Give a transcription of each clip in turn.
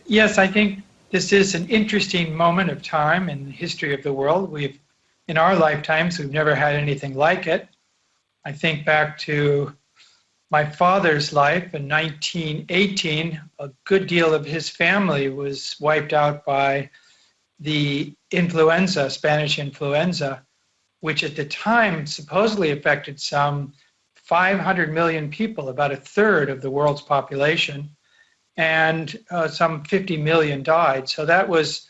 Yes, I think this is an interesting moment of time in the history of the world. In our lifetimes, we've never had anything like it. I think back to my father's life in 1918. A good deal of his family was wiped out by the influenza, Spanish influenza, which at the time supposedly affected some 500 million people, about a third of the world's population, and some 50 million died. So that was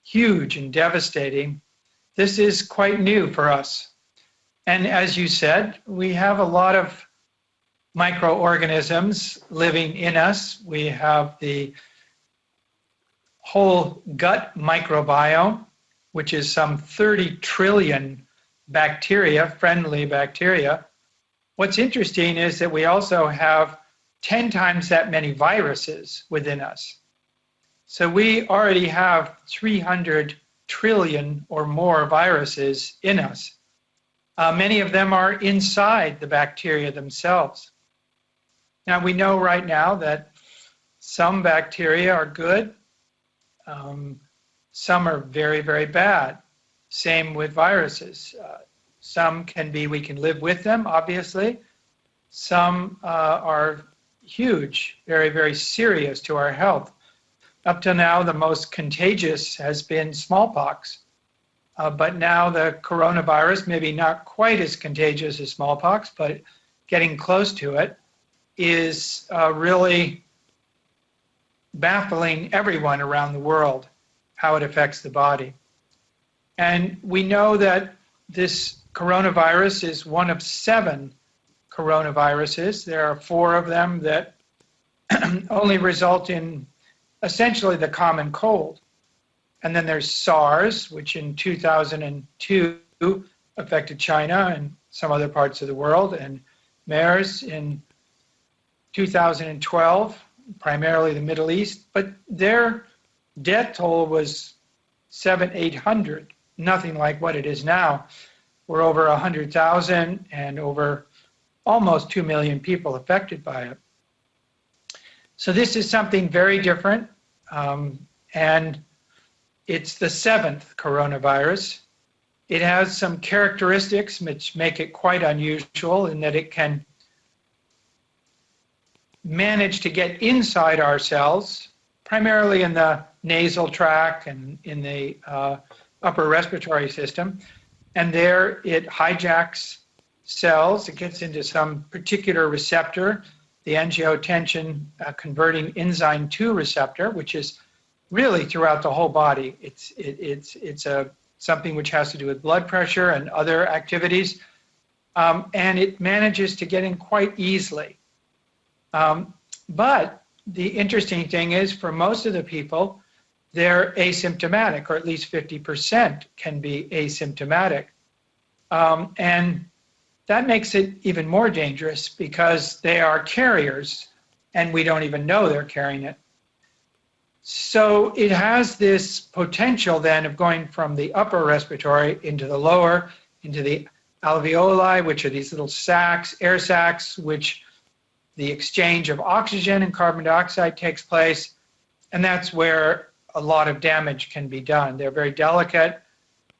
huge and devastating. This is quite new for us. And as you said, we have a lot of microorganisms living in us. We have the whole gut microbiome, which is some 30 trillion bacteria, friendly bacteria. What's interesting is that we also have 10 times that many viruses within us. So we already have 300 trillion or more viruses in us. Many of them are inside the bacteria themselves. Now we know right now that some bacteria are good, some are very, very bad. Same with viruses. Some we can live with them, obviously. Some are huge, very, very serious to our health. Up to now, the most contagious has been smallpox. But now the coronavirus, maybe not quite as contagious as smallpox, but getting close to it, is really baffling everyone around the world, how it affects the body. And we know that this coronavirus is one of 7 coronaviruses. There are 4 of them that only result in essentially the common cold. And then there's SARS, which in 2002 affected China and some other parts of the world, and MERS in 2012, primarily the Middle East. But their death toll was 700-800, nothing like what it is now. We're over 100,000 and over almost 2 million people affected by it. So this is something very different, and it's the 7th coronavirus. It has some characteristics which make it quite unusual in that it can manage to get inside our cells, primarily in the nasal tract and in the upper respiratory system. And there it hijacks cells. It gets into some particular receptor, the angiotensin converting enzyme 2 receptor, which is really throughout the whole body. It's something which has to do with blood pressure and other activities. And it manages to get in quite easily. But the interesting thing is, for most of the people, they're asymptomatic, or at least 50% can be asymptomatic. And that makes it even more dangerous because they are carriers and we don't even know they're carrying it. So it has this potential then of going from the upper respiratory into the lower, into the alveoli, which are these little sacs, air sacs, which the exchange of oxygen and carbon dioxide takes place. And that's where a lot of damage can be done. They're very delicate.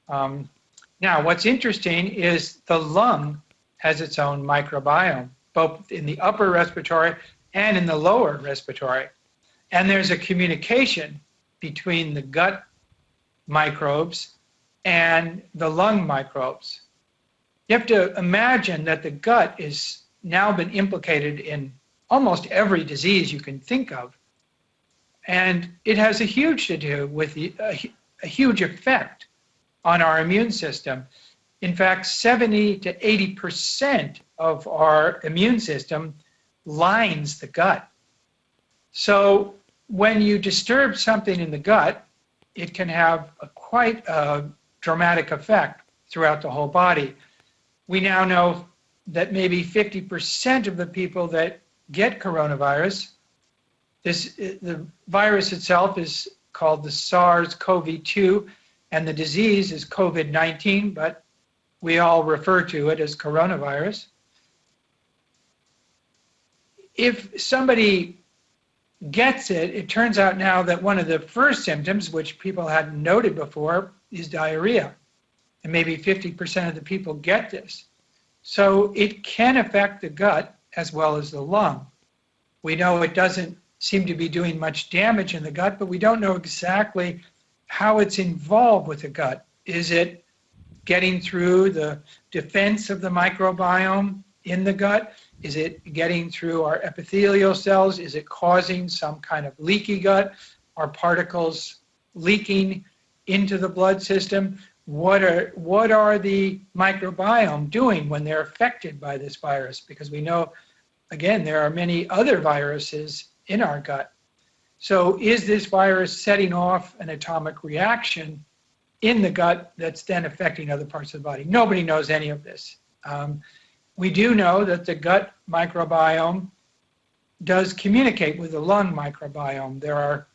Now, what's interesting is the lung has its own microbiome, both in the upper respiratory and in the lower respiratory. And there's a communication between the gut microbes and the lung microbes. You have to imagine that the gut has now been implicated in almost every disease you can think of. And it has a huge to do with a huge effect on our immune system. In fact, 70 to 80% of our immune system lines the gut. So when you disturb something in the gut, it can have quite a dramatic effect throughout the whole body. We now know that maybe 50% of the people that get coronavirus, the virus itself is called the SARS-CoV-2, and the disease is COVID-19, but we all refer to it as coronavirus. If somebody gets it, it turns out now that one of the first symptoms, which people hadn't noted before, is diarrhea. And maybe 50% of the people get this. So it can affect the gut as well as the lung. We know it doesn't seem to be doing much damage in the gut, but we don't know exactly how it's involved with the gut. Is it getting through the defense of the microbiome in the gut? Is it getting through our epithelial cells? Is it causing some kind of leaky gut? Are particles leaking into the blood system? What are the microbiome doing when they're affected by this virus? Because we know, again, there are many other viruses in our gut. So is this virus setting off an atomic reaction in the gut that's then affecting other parts of the body? Nobody knows any of this. We do know that the gut microbiome does communicate with the lung microbiome. There are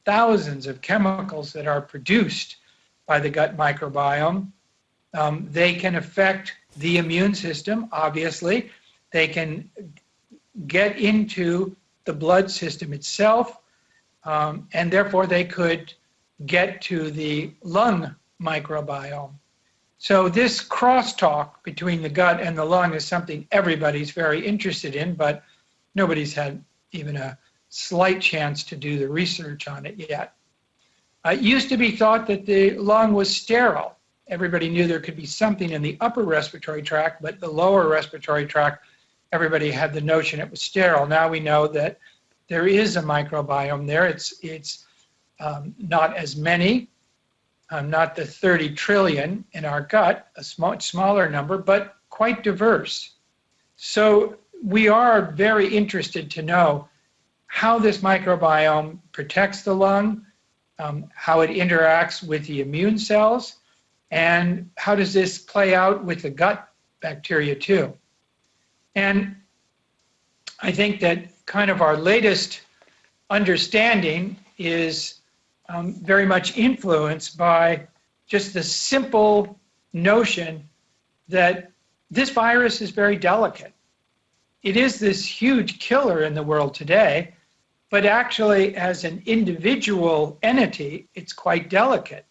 thousands of chemicals that are produced by the gut microbiome. They can affect the immune system, obviously. They can get into the blood system itself, and therefore they could get to the lung microbiome. So this crosstalk between the gut and the lung is something everybody's very interested in, but nobody's had even a slight chance to do the research on it yet. It used to be thought that the lung was sterile. Everybody knew there could be something in the upper respiratory tract, but the lower respiratory tract, everybody had the notion it was sterile. Now we know that there is a microbiome there. It's not as many, not the 30 trillion in our gut, a smaller number, but quite diverse. So we are very interested to know how this microbiome protects the lung, how it interacts with the immune cells, and how does this play out with the gut bacteria too. And I think that kind of our latest understanding is very much influenced by just the simple notion that this virus is very delicate. It is this huge killer in the world today, but actually as an individual entity, it's quite delicate.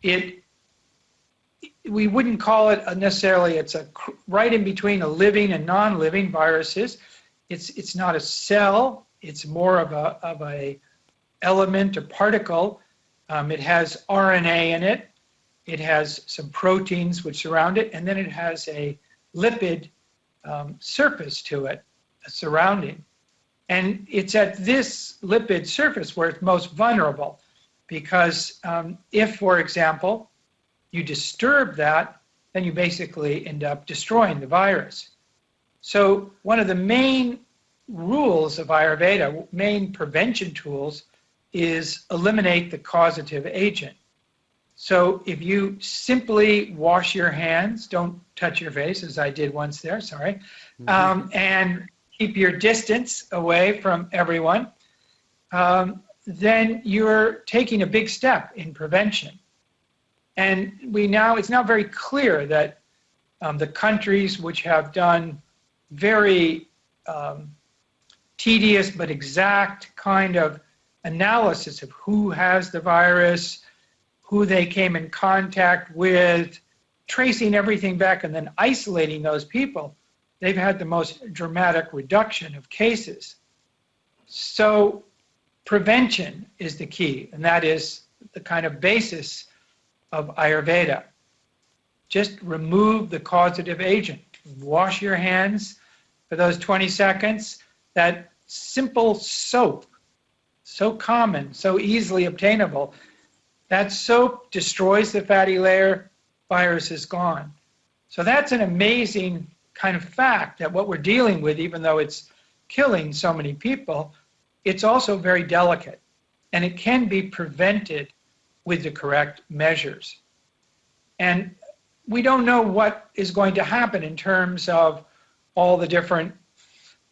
We wouldn't call it necessarily, it's right in between a living and non-living viruses. It's not a cell, it's more of a element, a particle. It has RNA in it. It has some proteins which surround it, and then it has a lipid surface to it, a surrounding. And it's at this lipid surface where it's most vulnerable, because if, for example, you disturb that, then you basically end up destroying the virus. So one of the main rules of Ayurveda, main prevention tools, is eliminate the causative agent. So if you simply wash your hands, don't touch your face, as I did once there, sorry, and keep your distance away from everyone, then you're taking a big step in prevention. And it's now very clear that the countries which have done very tedious but exact kind of analysis of who has the virus, who they came in contact with, tracing everything back and then isolating those people, they've had the most dramatic reduction of cases. So prevention is the key, and that is the kind of basis of Ayurveda. Just remove the causative agent. Wash your hands for those 20 seconds. That simple soap, so common, so easily obtainable, that soap destroys the fatty layer, virus is gone. So that's an amazing kind of fact that what we're dealing with, even though it's killing so many people, it's also very delicate, and it can be prevented with the correct measures. And we don't know what is going to happen in terms of all the different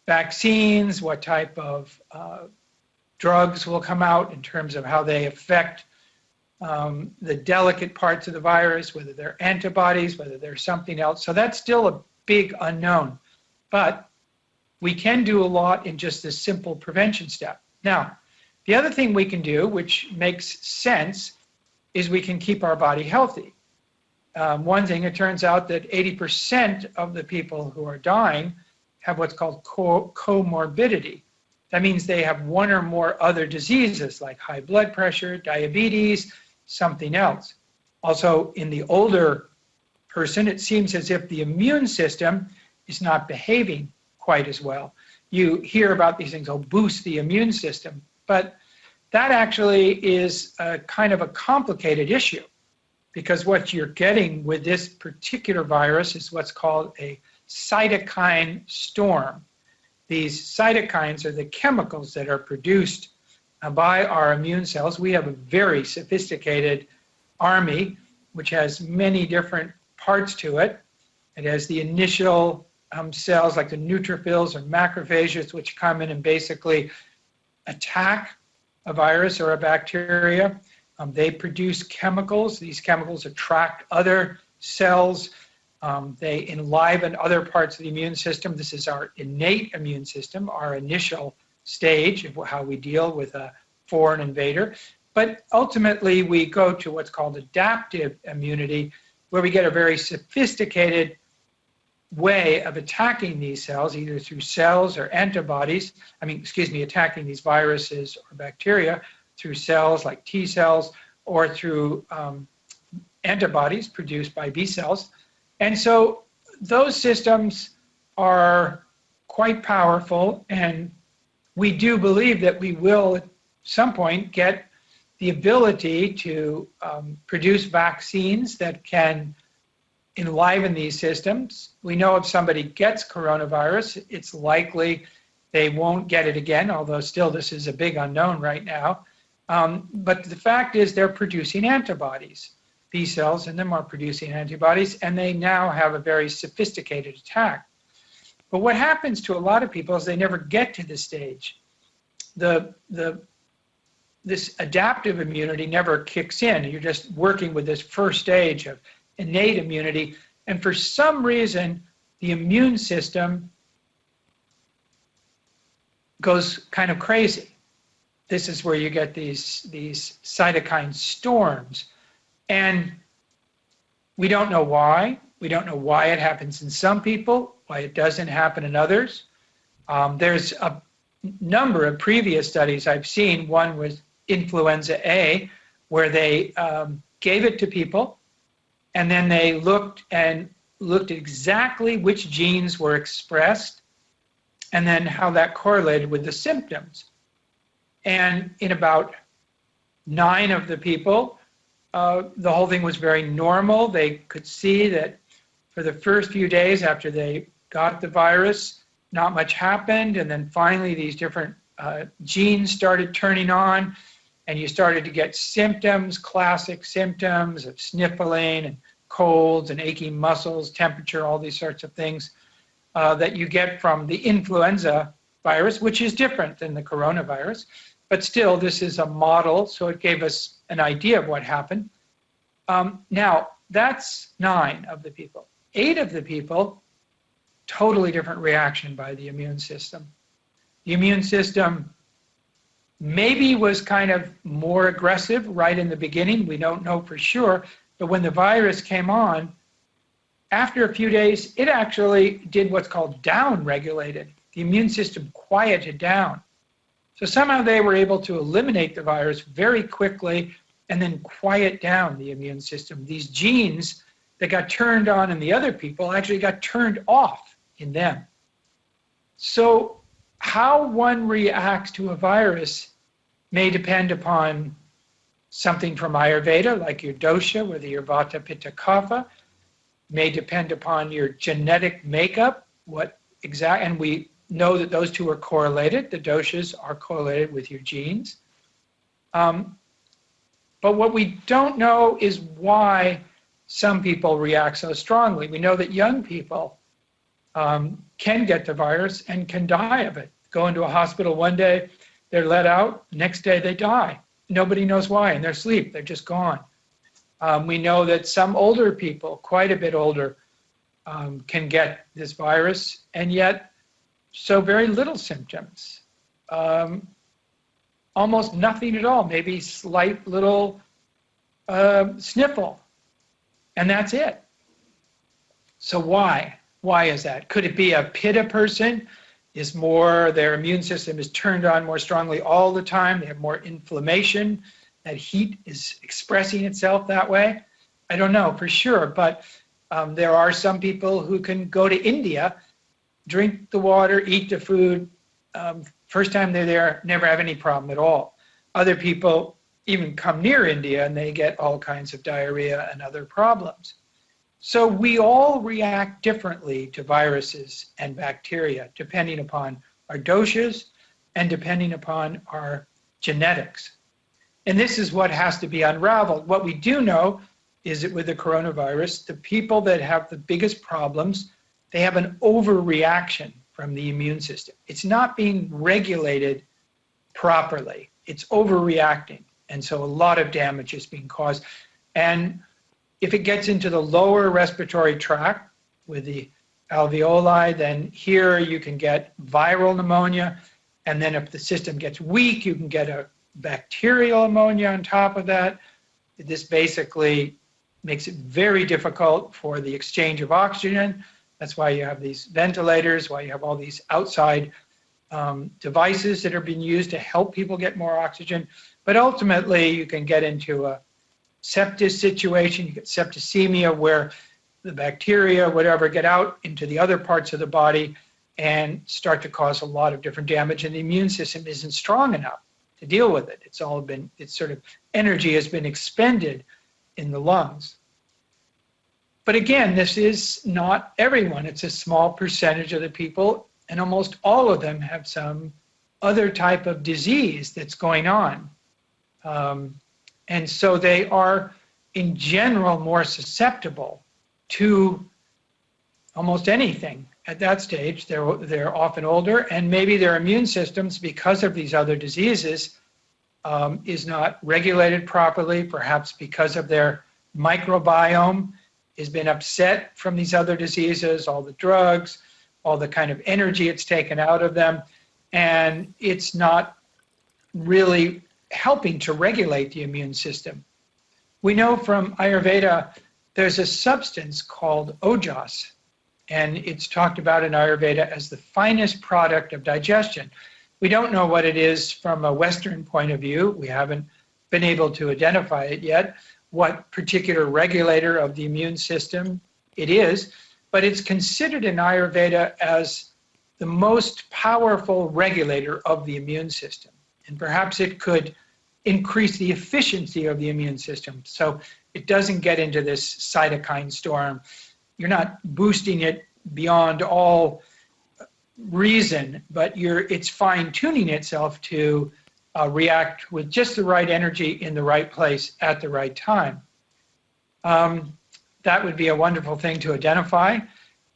vaccines, what type of drugs will come out in terms of how they affect the delicate parts of the virus, whether they're antibodies, whether they're something else. So that's still a big unknown. But we can do a lot in just this simple prevention step. Now, the other thing we can do, which makes sense, is we can keep our body healthy. One thing, it turns out that 80% of the people who are dying have what's called comorbidity. That means they have one or more other diseases like high blood pressure, diabetes, something else. Also, in the older person, it seems as if the immune system is not behaving quite as well. You hear about these things, boost the immune system, but that actually is a kind of a complicated issue, because what you're getting with this particular virus is what's called a cytokine storm. These cytokines are the chemicals that are produced by our immune cells. We have a very sophisticated army, which has many different parts to it. It has the initial cells like the neutrophils or macrophages, which come in and basically attack a virus or a bacteria. They produce chemicals. These chemicals attract other cells. They enliven other parts of the immune system. This is our innate immune system, our initial stage of how we deal with a foreign invader. But ultimately, we go to what's called adaptive immunity, where we get a very sophisticated way of attacking these cells, either through cells or antibodies. Attacking these viruses or bacteria through cells like T cells or through antibodies produced by B cells. And so those systems are quite powerful, and we do believe that we will at some point get the ability to produce vaccines that can enliven these systems. We know if somebody gets coronavirus, it's likely they won't get it again, although still this is a big unknown right now. But the fact is they're producing antibodies. B cells in them are producing antibodies, and they now have a very sophisticated attack. But what happens to a lot of people is they never get to this stage. This adaptive immunity never kicks in. You're just working with this first stage of innate immunity, and for some reason, the immune system goes kind of crazy. This is where you get these cytokine storms. And we don't know why. We don't know why it happens in some people, why it doesn't happen in others. There's a number of previous studies I've seen. One was influenza A, where they gave it to people, and then they looked at exactly which genes were expressed, and then how that correlated with the symptoms. And in about 9 of the people, the whole thing was very normal. They could see that for the first few days after they got the virus, not much happened. And then finally, these different genes started turning on, and you started to get symptoms, classic symptoms of sniffling and colds and aching muscles, temperature, all these sorts of things that you get from the influenza virus, which is different than the coronavirus. But still, this is a model, so it gave us an idea of what happened. Now, that's 9 of the people. 8 of the people, totally different reaction by the immune system. The immune system maybe was kind of more aggressive right in the beginning. We don't know for sure. But when the virus came on, after a few days, it actually did what's called down-regulated. The immune system quieted down. So somehow they were able to eliminate the virus very quickly and then quiet down the immune system. These genes that got turned on in the other people actually got turned off in them. So how one reacts to a virus may depend upon something from Ayurveda, like your dosha, whether you're Vata, Pitta, Kapha, may depend upon your genetic makeup, and we know that those two are correlated. The doshas are correlated with your genes. But what we don't know is why some people react so strongly. We know that young people can get the virus and can die of it. Go into a hospital one day, they're let out, next day they die. Nobody knows why, in their sleep, they're just gone. We know that some older people, quite a bit older, can get this virus and yet show very little symptoms. almost nothing at all, maybe slight little sniffle, and that's it. So why? Why is that? Could it be a Pitta person is more, their immune system is turned on more strongly all the time, they have more inflammation, that heat is expressing itself that way? I don't know for sure, but there are some people who can go to India, drink the water, eat the food, first time they're there, never have any problem at all. Other people even come near India and they get all kinds of diarrhea and other problems. So we all react differently to viruses and bacteria, depending upon our doshas and depending upon our genetics. And this is what has to be unraveled. What we do know is that with the coronavirus, the people that have the biggest problems, they have an overreaction from the immune system. It's not being regulated properly. It's overreacting. And so a lot of damage is being caused. And if it gets into the lower respiratory tract with the alveoli, then here you can get viral pneumonia. And then if the system gets weak, you can get a bacterial pneumonia on top of that. This basically makes it very difficult for the exchange of oxygen. That's why you have these ventilators, why you have all these outside devices that are being used to help people get more oxygen. But ultimately, you can get into a sepsis situation, you get septicemia, where the bacteria, whatever, get out into the other parts of the body and start to cause a lot of different damage, and the immune system isn't strong enough to deal with it. It's sort of energy has been expended in the lungs. But again, this is not everyone. It's a small percentage of the people, and almost all of them have some other type of disease that's going on. And so they are, in general, more susceptible to almost anything at that stage. They're often older, and maybe their immune systems, because of these other diseases, is not regulated properly, perhaps because of their microbiome has been upset from these other diseases, all the drugs, all the kind of energy it's taken out of them, and it's not really helping to regulate the immune system. We know from Ayurveda there's a substance called Ojas, and it's talked about in Ayurveda as the finest product of digestion. We don't know what it is from a Western point of view. We haven't been able to identify it yet, what particular regulator of the immune system it is, but it's considered in Ayurveda as the most powerful regulator of the immune system. And perhaps it could increase the efficiency of the immune system so it doesn't get into this cytokine storm. You're not boosting it beyond all reason, but it's fine-tuning itself to react with just the right energy in the right place at the right time. That would be a wonderful thing to identify.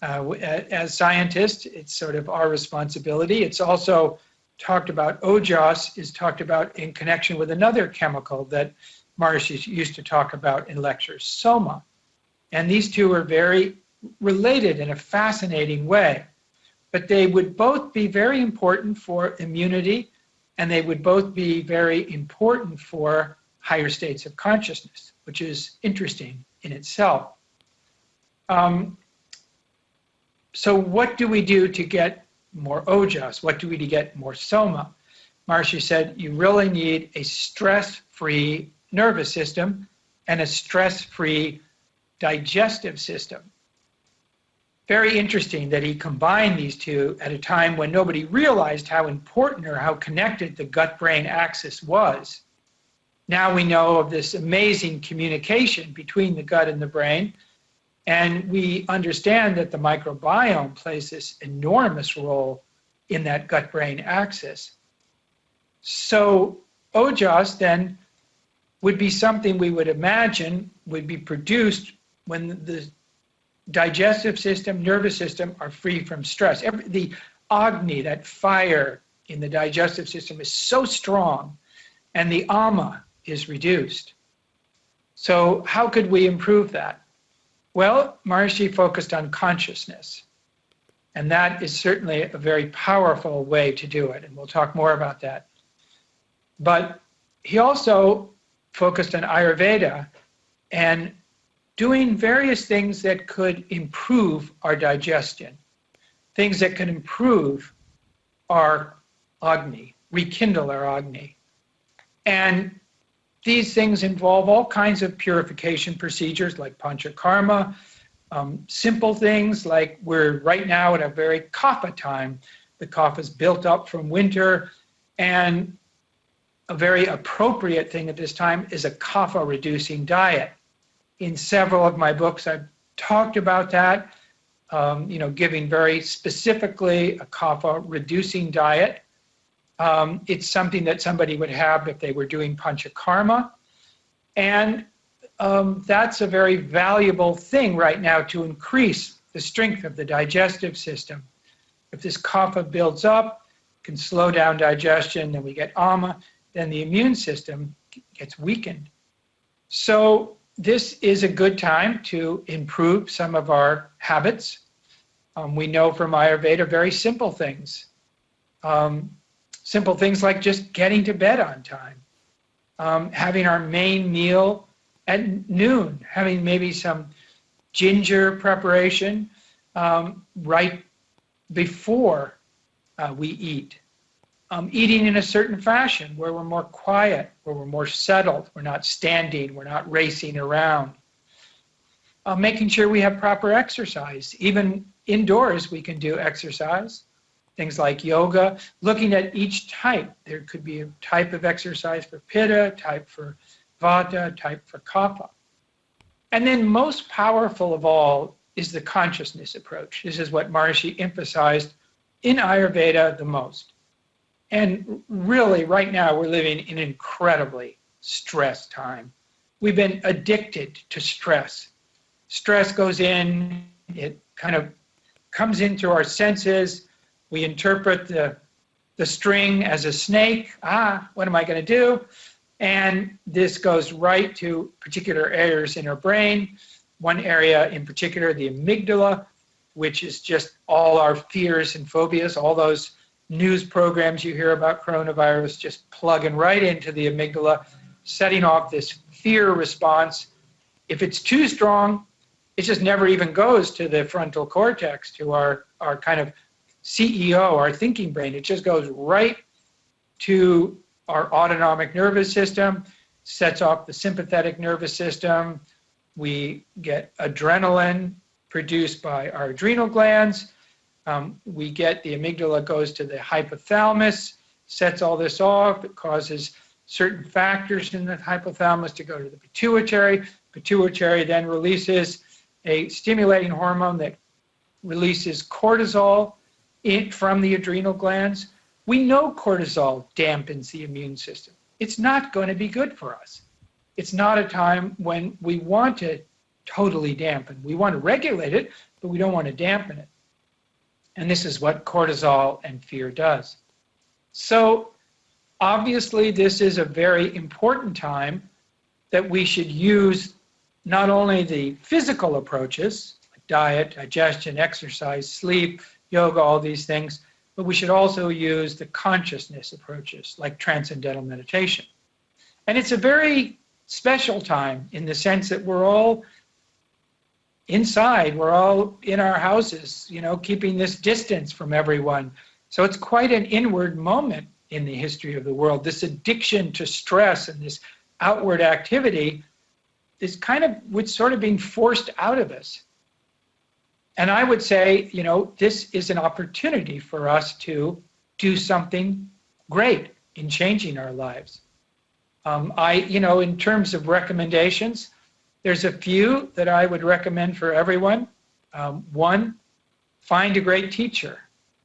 As scientists, it's sort of our responsibility. It's also talked about, Ojas is talked about in connection with another chemical that Maharishi used to talk about in lectures, soma. And these two are very related in a fascinating way. But they would both be very important for immunity, and they would both be very important for higher states of consciousness, which is interesting in itself. So what do we do to get more ojas? What do we do to get more soma? Maharishi said you really need a stress-free nervous system and a stress-free digestive system. Very interesting that he combined these two at a time when nobody realized how important or how connected the gut-brain axis was. Now we know of this amazing communication between the gut and the brain, and we understand that the microbiome plays this enormous role in that gut-brain axis. So Ojas then would be something we would imagine would be produced when the digestive system, nervous system are free from stress. The Agni, that fire in the digestive system, is so strong, and the ama is reduced. So how could we improve that? Well, Maharishi focused on consciousness, and that is certainly a very powerful way to do it, and we'll talk more about that. But he also focused on Ayurveda and doing various things that could improve our digestion, things that could improve our Agni, rekindle our Agni. And these things involve all kinds of purification procedures like panchakarma, simple things like we're right now at a very kapha time. The kapha is built up from winter, and a very appropriate thing at this time is a kapha reducing diet. In several of my books, I've talked about that, giving very specifically a kapha reducing diet. It's something that somebody would have if they were doing panchakarma. And that's a very valuable thing right now to increase the strength of the digestive system. If this kapha builds up, can slow down digestion, then we get ama, then the immune system gets weakened. So this is a good time to improve some of our habits. We know from Ayurveda very simple things. Simple things like just getting to bed on time, having our main meal at noon, having maybe some ginger preparation right before we eat. Eating in a certain fashion where we're more quiet, where we're more settled, we're not standing, we're not racing around. Making sure we have proper exercise. Even indoors we can do exercise. Things like yoga, looking at each type. There could be a type of exercise for pitta, type for vata, type for kapha. And then most powerful of all is the consciousness approach. This is what Maharishi emphasized in Ayurveda the most. And really, right now, we're living in an incredibly stressed time. We've been addicted to stress. Stress goes in, it kind of comes in through our senses. We interpret the string as a snake. What am I going to do? And this goes right to particular areas in our brain. One area in particular, the amygdala, which is just all our fears and phobias, all those news programs you hear about coronavirus just plugging right into the amygdala, setting off this fear response. If it's too strong, it just never even goes to the frontal cortex, to our kind of CEO, our thinking brain. It just goes right to our autonomic nervous system, sets off the sympathetic nervous system. We get adrenaline produced by our adrenal glands. We get the amygdala goes to the hypothalamus, sets all this off. It causes certain factors in the hypothalamus to go to the pituitary. Pituitary then releases a stimulating hormone that releases cortisol from the adrenal glands. We know cortisol dampens the immune system. It's not going to be good for us. It's not a time when we want to totally dampen. We want to regulate it, but we don't want to dampen it. And this is what cortisol and fear does. So obviously, this is a very important time that we should use not only the physical approaches, like diet, digestion, exercise, sleep, yoga, all these things, but we should also use the consciousness approaches, like transcendental meditation. And it's a very special time in the sense that we're all inside, we're all in our houses, keeping this distance from everyone. So it's quite an inward moment in the history of the world. This addiction to stress and this outward activity is sort of being forced out of us. And I would say, this is an opportunity for us to do something great in changing our lives. In terms of recommendations, there's a few that I would recommend for everyone. One, find a great teacher.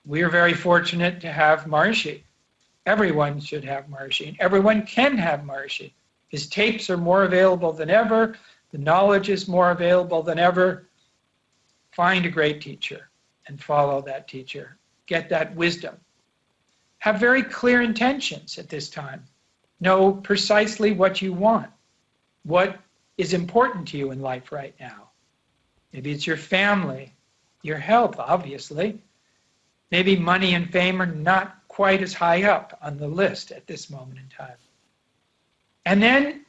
We are very fortunate to have Maharishi. Everyone should have Maharishi, and everyone can have Maharishi. His tapes are more available than ever. The knowledge is more available than ever. Find a great teacher and follow that teacher. Get that wisdom. Have very clear intentions at this time. Know precisely what you want. What is important to you in life right now? Maybe it's your family, your health, obviously. Maybe money and fame are not quite as high up on the list at this moment in time. And then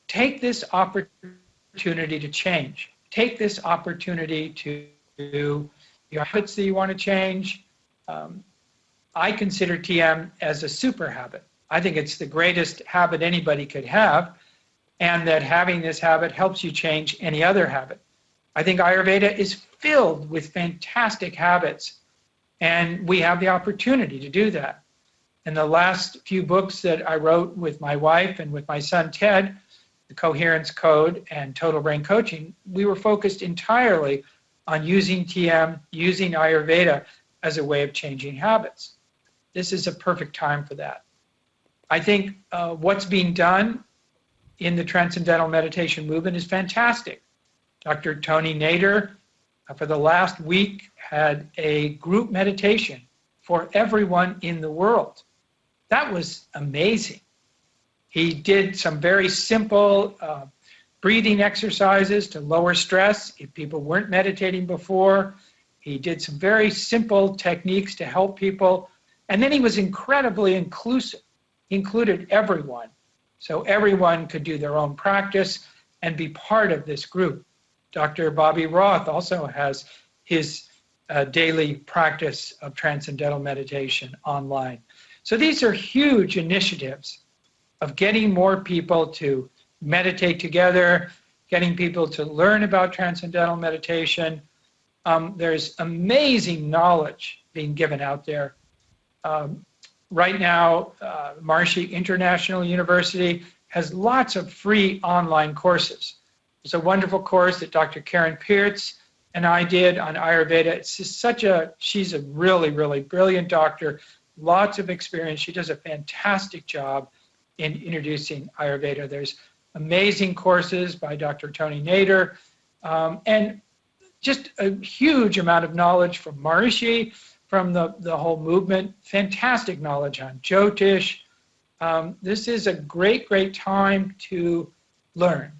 take this opportunity to change. Take this opportunity to your habits that you want to change. I consider TM as a super habit. I think it's the greatest habit anybody could have, and that having this habit helps you change any other habit. I think Ayurveda is filled with fantastic habits, and we have the opportunity to do that. In the last few books that I wrote with my wife and with my son Ted, The Coherence Code and Total Brain Coaching, we were focused entirely on using TM, using Ayurveda as a way of changing habits. This is a perfect time for that. I think what's being done in the Transcendental Meditation movement is fantastic. Dr. Tony Nader, for the last week, had a group meditation for everyone in the world. That was amazing. He did some very simple breathing exercises to lower stress if people weren't meditating before. He did some very simple techniques to help people. And then he was incredibly inclusive. He included everyone. So everyone could do their own practice and be part of this group. Dr. Bobby Roth also has his daily practice of transcendental meditation online. So these are huge initiatives of getting more people to meditate together, getting people to learn about transcendental meditation. There's amazing knowledge being given out there. Right now, Maharishi International University has lots of free online courses. There's a wonderful course that Dr. Karen Pearce and I did on Ayurveda. It's just she's a really, really brilliant doctor, lots of experience. She does a fantastic job in introducing Ayurveda. There's amazing courses by Dr. Tony Nader, and just a huge amount of knowledge from Maharishi, from the whole movement, fantastic knowledge on Jyotish. This is a great, great time to learn,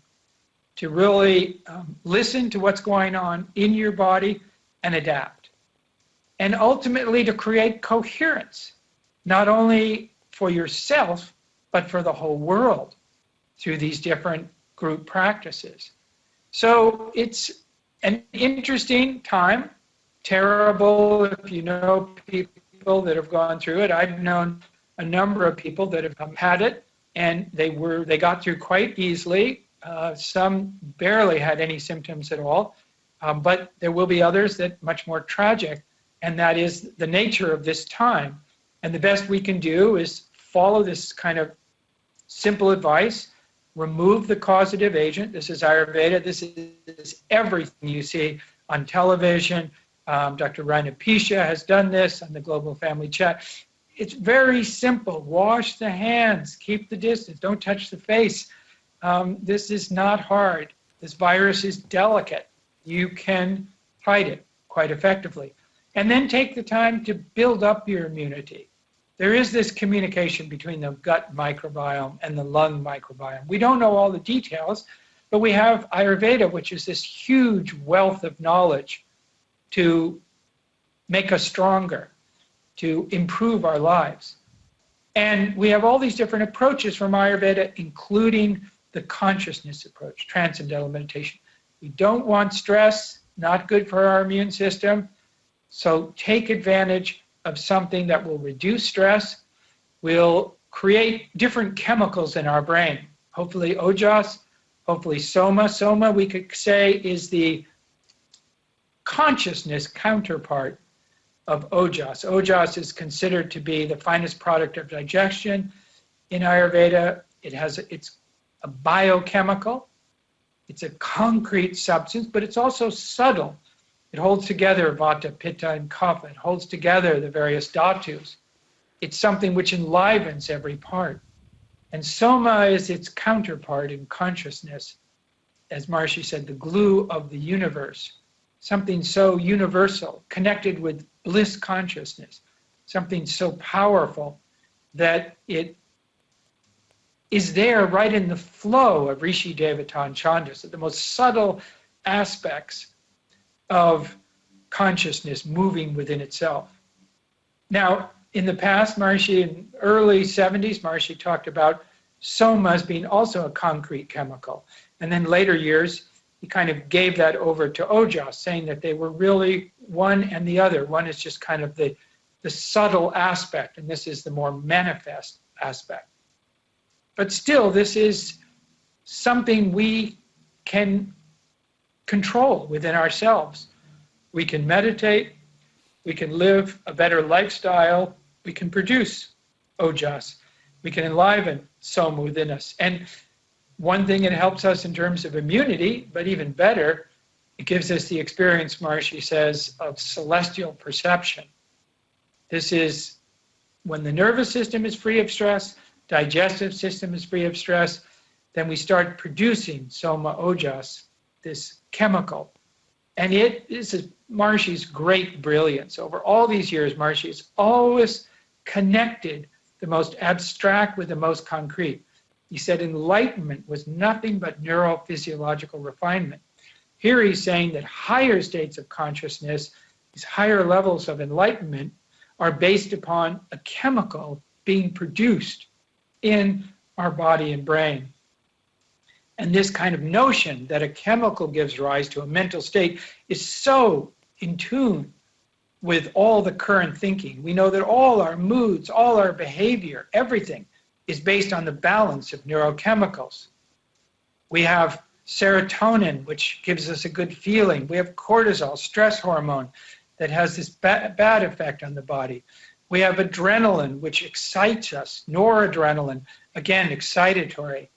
to really listen to what's going on in your body and adapt. And ultimately to create coherence, not only for yourself, but for the whole world through these different group practices. So it's an interesting time, terrible if you know people that have gone through it. I've known a number of people that have had it, and they got through quite easily. Some barely had any symptoms at all, but there will be others that much more tragic, and that is the nature of this time. And the best we can do is follow this kind of simple advice, remove the causative agent. This is Ayurveda. This is everything you see on television. Dr. Raina Pisha has done this on the Global Family Chat. It's very simple. Wash the hands, keep the distance, don't touch the face. This is not hard. This virus is delicate. You can fight it quite effectively. And then take the time to build up your immunity. There is this communication between the gut microbiome and the lung microbiome. We don't know all the details, but we have Ayurveda, which is this huge wealth of knowledge to make us stronger, to improve our lives. And we have all these different approaches from Ayurveda, including the consciousness approach, transcendental meditation. We don't want stress, not good for our immune system. So take advantage of something that will reduce stress, will create different chemicals in our brain. Hopefully Ojas, hopefully Soma. Soma, we could say, is the consciousness counterpart of Ojas. Ojas is considered to be the finest product of digestion in Ayurveda. It's a biochemical, it's a concrete substance, but it's also subtle. It holds together Vata, Pitta, and Kapha. It holds together the various dhatus. It's something which enlivens every part. And Soma is its counterpart in consciousness. As Maharishi said, the glue of the universe. Something so universal, connected with bliss consciousness. Something so powerful that it is there right in the flow of Rishi Devata and Chandas, the most subtle aspects of consciousness moving within itself. Now, in the past, Maharishi, in early 70s, Maharishi talked about soma as being also a concrete chemical. And then later years, he kind of gave that over to ojas, saying that they were really one and the other. One is just kind of the subtle aspect, and this is the more manifest aspect. But still, this is something we can control within ourselves. We can meditate, we can live a better lifestyle, we can produce ojas, we can enliven soma within us. And one thing, it helps us in terms of immunity, but even better, it gives us the experience, Maharishi says, of celestial perception. This is when the nervous system is free of stress, digestive system is free of stress, then we start producing soma ojas, this chemical. And this is Maharishi's great brilliance. Over all these years, Maharishi has always connected the most abstract with the most concrete. He said enlightenment was nothing but neurophysiological refinement. Here he's saying that higher states of consciousness, these higher levels of enlightenment, are based upon a chemical being produced in our body and brain. And this kind of notion that a chemical gives rise to a mental state is so in tune with all the current thinking. We know that all our moods, all our behavior, everything is based on the balance of neurochemicals. We have serotonin, which gives us a good feeling. We have cortisol, stress hormone, that has this bad effect on the body. We have adrenaline, which excites us, noradrenaline, again, excitatory.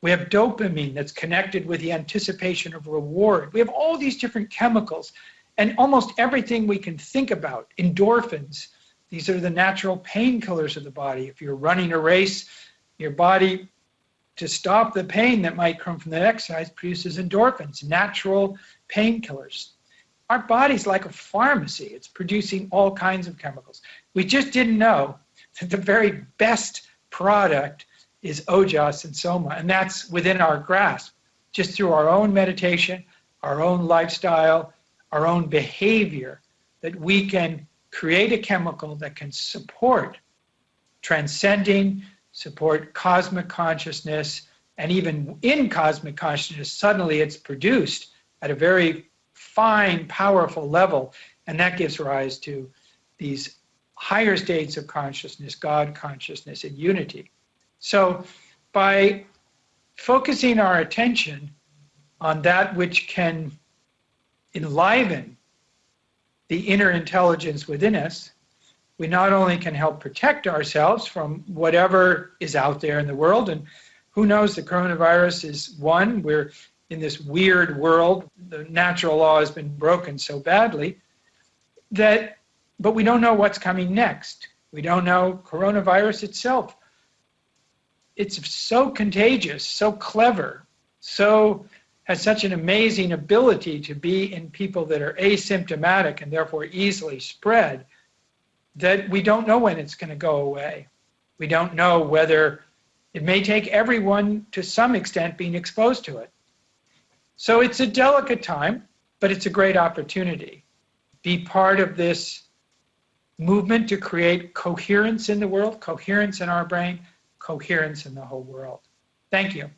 We have dopamine that's connected with the anticipation of reward. We have all these different chemicals, and almost everything we can think about, endorphins. These are the natural painkillers of the body. If you're running a race, your body, to stop the pain that might come from the exercise, produces endorphins, natural painkillers. Our body's like a pharmacy. It's producing all kinds of chemicals. We just didn't know that the very best product is ojas and soma, and that's within our grasp, just through our own meditation, our own lifestyle, our own behavior, that we can create a chemical that can support transcending, support cosmic consciousness, and even in cosmic consciousness, suddenly it's produced at a very fine, powerful level, and that gives rise to these higher states of consciousness, God consciousness, and unity. So by focusing our attention on that which can enliven the inner intelligence within us, we not only can help protect ourselves from whatever is out there in the world, and who knows, the coronavirus is one. We're in this weird world. The natural law has been broken so badly but we don't know what's coming next. We don't know coronavirus itself. It's so contagious, so clever, has such an amazing ability to be in people that are asymptomatic and therefore easily spread, that we don't know when it's going to go away. We don't know whether it may take everyone to some extent being exposed to it. So it's a delicate time, but it's a great opportunity. Be part of this movement to create coherence in the world, coherence in our brain, coherence in the whole world. Thank you.